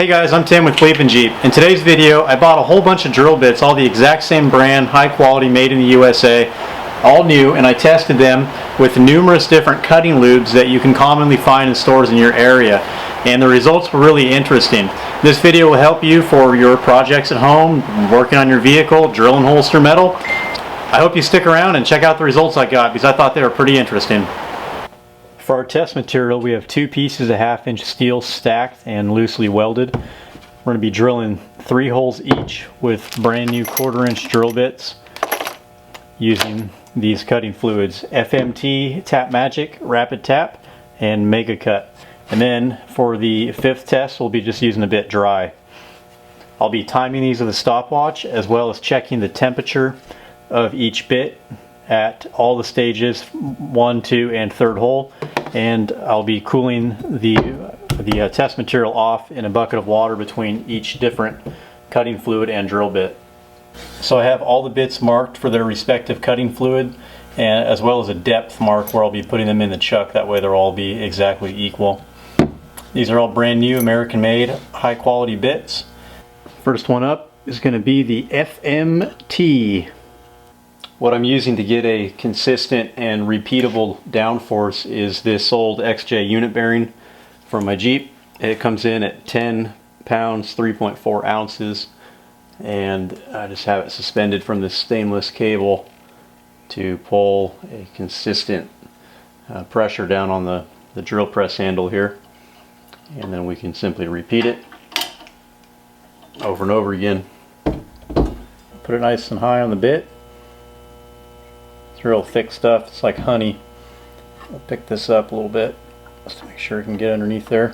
Hey guys, I'm Tim with BleepinJeep. In today's video, I bought a whole bunch of drill bits, all the exact same brand, high quality, made in the USA, all new, and I tested them with numerous different cutting lubes that you can commonly find in stores in your area. And the results were really interesting. This video will help you for your projects at home, working on your vehicle, drill and holster metal. I hope you stick around and check out the results I got because I thought they were pretty interesting. For our test material, we have 2 pieces of 1/2-inch steel stacked and loosely welded. We're going to be drilling 3 holes each with brand new 1/4-inch drill bits using these cutting fluids, FMT Tap Magic Rapid Tap and Mega Cut. And then for the 5th test, we'll be just using a bit dry. I'll be timing these with a stopwatch as well as checking the temperature of each bit at all the stages, 1, 2, and 3rd hole, and I'll be cooling the test material off in a bucket of water between each different cutting fluid and drill bit. So I have all the bits marked for their respective cutting fluid, and as well as a depth mark where I'll be putting them in the chuck. That way they'll all be exactly equal. These are all brand new American made high quality bits. First one up is going to be the FMT. What I'm using to get a consistent and repeatable downforce is this old XJ unit bearing from my Jeep. It comes in at 10 pounds, 3.4 ounces, and I just have it suspended from this stainless cable to pull a consistent pressure down on the drill press handle here, and then we can simply repeat it over and over again. Put it nice and high on the bit. Real thick stuff, it's like honey. I'll pick this up a little bit just to make sure it can get underneath there.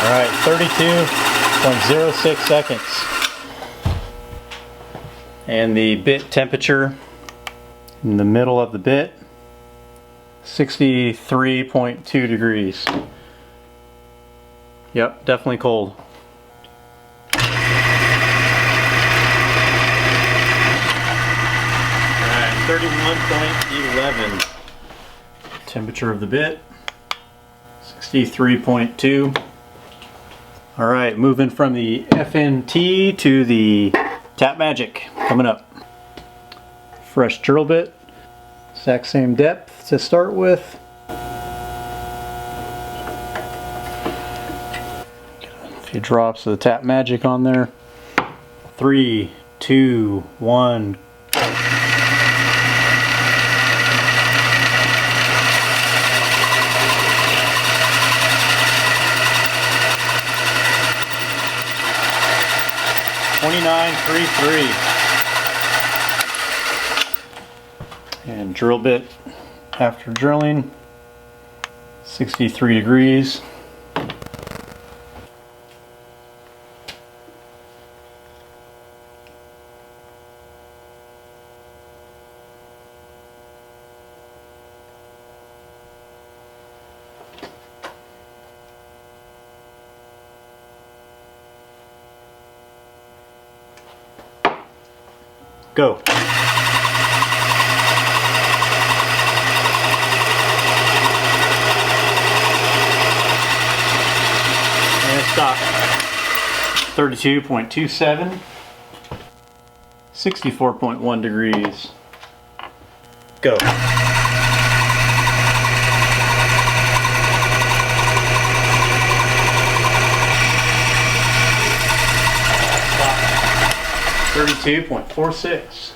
Alright, 32.06 seconds. And the bit temperature in the middle of the bit, 63.2 degrees. Yep, definitely cold. Alright, 31.11. Temperature of the bit, 63.2. Alright, moving from the FMT to the Tap Magic coming up. Fresh drill bit, exact same depth to start with. A few drops of the Tap Magic on there. 3, 2, 1. .2933. And drill bit after drilling, 63 degrees. Go. Stop. 32.27, 64.1 degrees. Go. Stop. 32.46,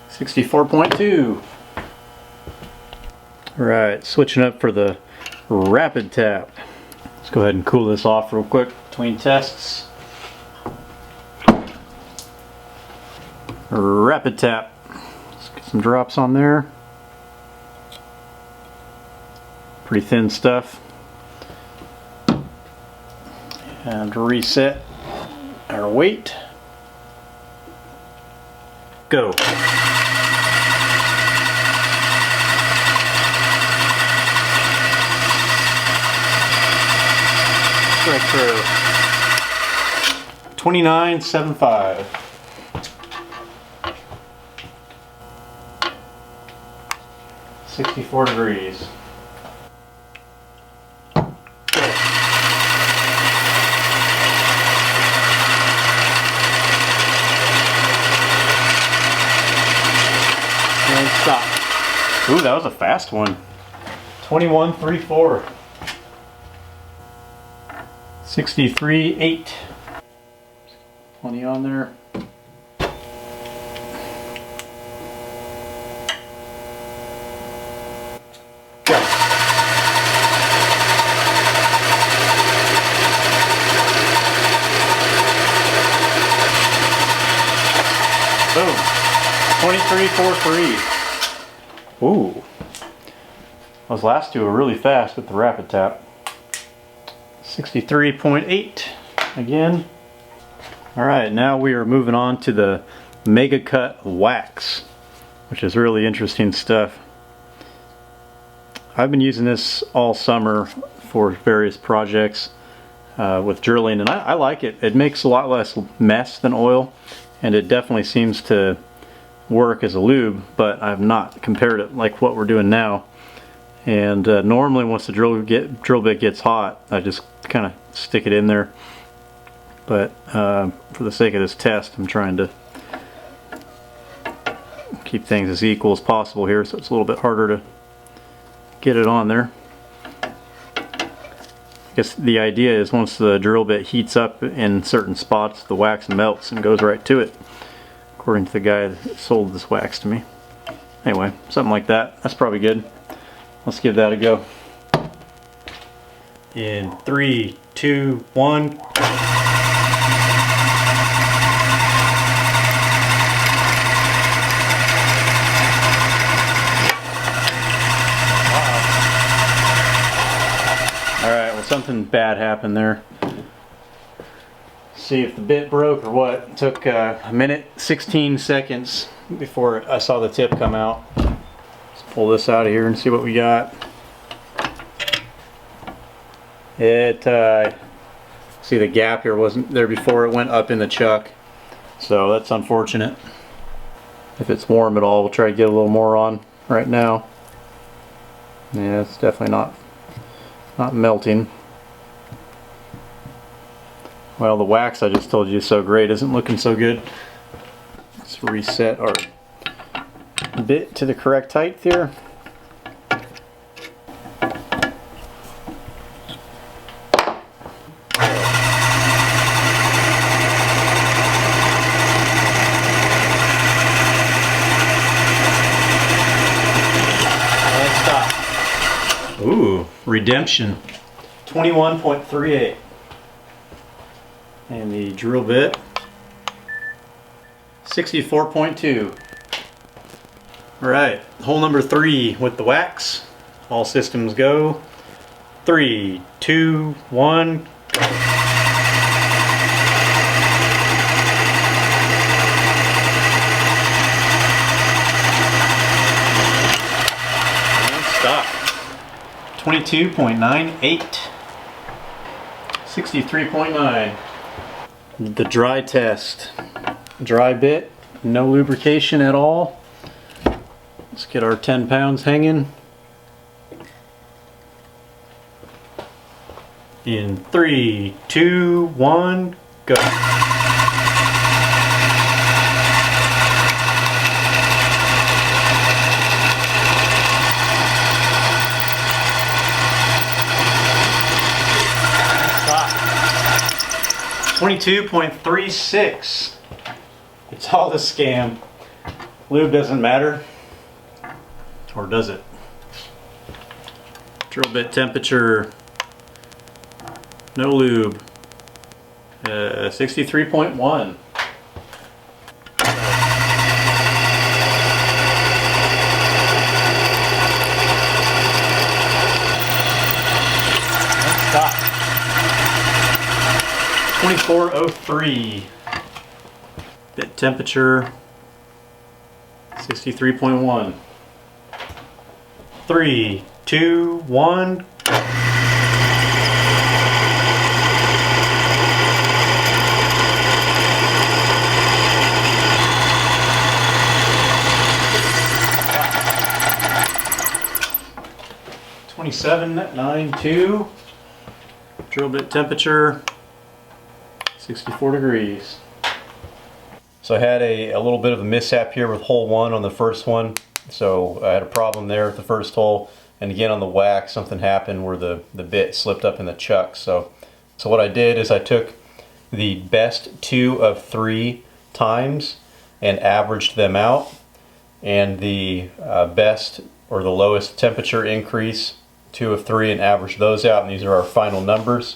64.2. Alright, switching up for the Rapid Tap. Let's go ahead and cool this off real quick between tests. Rapid Tap. Let's get some drops on there. Pretty thin stuff. And reset our weight. Go. Right through. 29.75. 64 degrees. And stop. Ooh, that was a fast one. 21.34. 63.8. Plenty on there. Go. Boom. 23.43. Ooh. Those last two are really fast with the rapid tap. 63.8 again. Alright, now we are moving on to the Mega Cut wax, which is really interesting stuff. I've been using this all summer for various projects with drilling, and I like it. It makes a lot less mess than oil, and it definitely seems to work as a lube, but I've not compared it like what we're doing now. And normally once the drill bit gets hot, I just kind of stick it in there. But for the sake of this test, I'm trying to keep things as equal as possible here, so it's a little bit harder to get it on there. I guess the idea is once the drill bit heats up in certain spots, the wax melts and goes right to it, according to the guy that sold this wax to me. Anyway, something like that. That's probably good. Let's give that a go. In 3, 2, 1. Alright, well, something bad happened there. See if the bit broke or what. It took a minute 16 seconds before I saw the tip come out. Let's pull this out of here and see what we got. See, the gap here wasn't there before, it went up in the chuck, so that's unfortunate. If it's warm at all, we'll try to get a little more on right now. Yeah, it's definitely not melting. Well, the wax I just told you is so great isn't looking so good. Let's reset our bit to the correct height here. Ooh, redemption. 21.38. And the drill bit, 64.2. Alright, hole number 3 with the wax. All systems go. 3, 2, 1, go. And stop. 22.98. 63.9. The dry test. Dry bit, no lubrication at all. Let's get our 10 pounds hanging. In 3, 2, 1, go. Stop. 22.36. It's all a scam. Lube doesn't matter. Or does it? Drill bit temperature. No lube. 63.1. Stop. 2403. Bit temperature 63.1. 3, 2, 1. 2792. Drill bit temperature 64 degrees. So I had a little bit of a mishap here with hole 1 on the first one. So I had a problem there with the first hole, and again on the wax something happened where the bit slipped up in the chuck. So what I did is I took the best 2 of 3 times and averaged them out, and the best or the lowest temperature increase 2 of 3 and averaged those out, and these are our final numbers.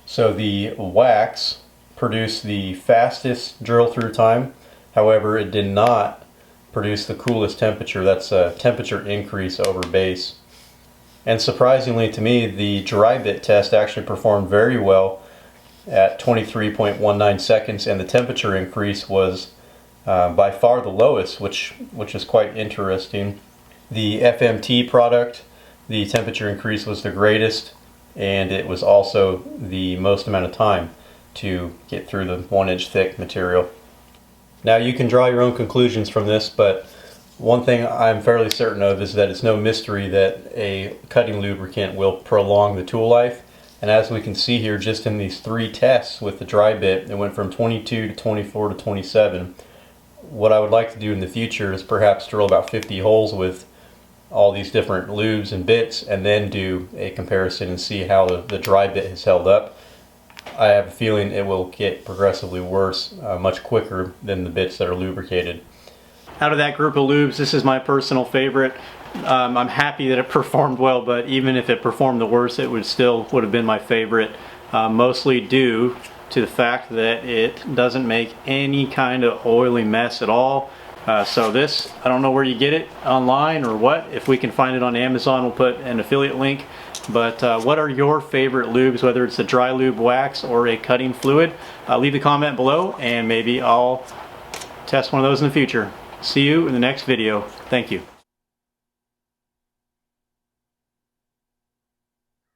So the wax produced the fastest drill through time, however it did not produce the coolest temperature. That's a temperature increase over base. And surprisingly to me, the dry bit test actually performed very well at 23.19 seconds, and the temperature increase was by far the lowest, which is quite interesting. The FMT product, the temperature increase was the greatest, and it was also the most amount of time to get through the 1-inch thick material. Now you can draw your own conclusions from this, but one thing I'm fairly certain of is that it's no mystery that a cutting lubricant will prolong the tool life. And as we can see here, just in these 3 tests with the dry bit, it went from 22 to 24 to 27. What I would like to do in the future is perhaps drill about 50 holes with all these different lubes and bits, and then do a comparison and see how the dry bit has held up. I have a feeling it will get progressively worse much quicker than the bits that are lubricated. Out of that group of lubes, this is my personal favorite. I'm happy that it performed well, but even if it performed the worst, it would have been my favorite, mostly due to the fact that it doesn't make any kind of oily mess at all. So this, I don't know where you get it, online or what. If we can find it on Amazon, we'll put an affiliate link. But what are your favorite lubes, whether it's a dry lube wax or a cutting fluid? Leave a comment below, and maybe I'll test one of those in the future. See you in the next video. Thank you.